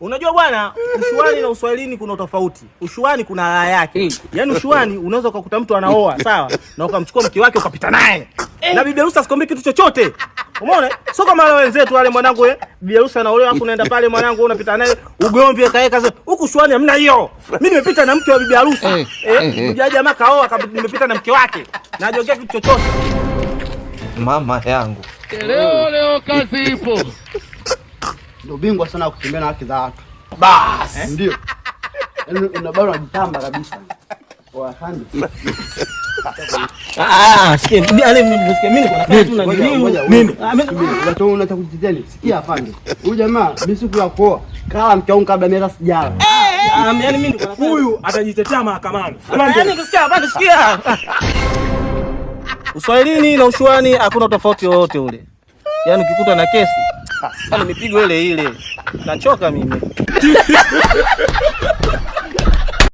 Unajua bwana, ushuani na uswahilini kuna tofauti. Ushuani kuna raha yake. Yaani ushuani unaweza ukakuta mtu anaoa, sawa? Na ukamchukua mke wake ukapita naye. Na bibi harusi asikwambie kitu chochote. Umeona? Sio kama wale wenzetu wale mwanangu bibi harusi anaolewa afu unaenda pale mwanangu wewe unapita naye ugomvi kaeka. Huku ushuani hamna hiyo. Mimi nimepita na mke wa bibi harusi. Jamaa kaoa nimepita na mke wake. Na hajaongea kitu chochote. Mama yangu. Leo kazi ipo. Ndio bingwa sana kutembea na haki za watu. Bas. Ndio. Unabado unajitamba kabisa. Kwa sandi. Sikia, mimi kuna kitu na mimi. Unataka kujiteni. Sikia afande. Huyu jamaa mimi siku ya kuoa kala mke wangu kabla miaka sijala. Yaani mimi Huyu atajitetea mahakamani. Yaani kusikia afande, sikia. Uswahilini na ushuani hakuna tofauti yoyote ule. Yaani ukikuta na kesi, mipigo ile ile. Nachoka mimi.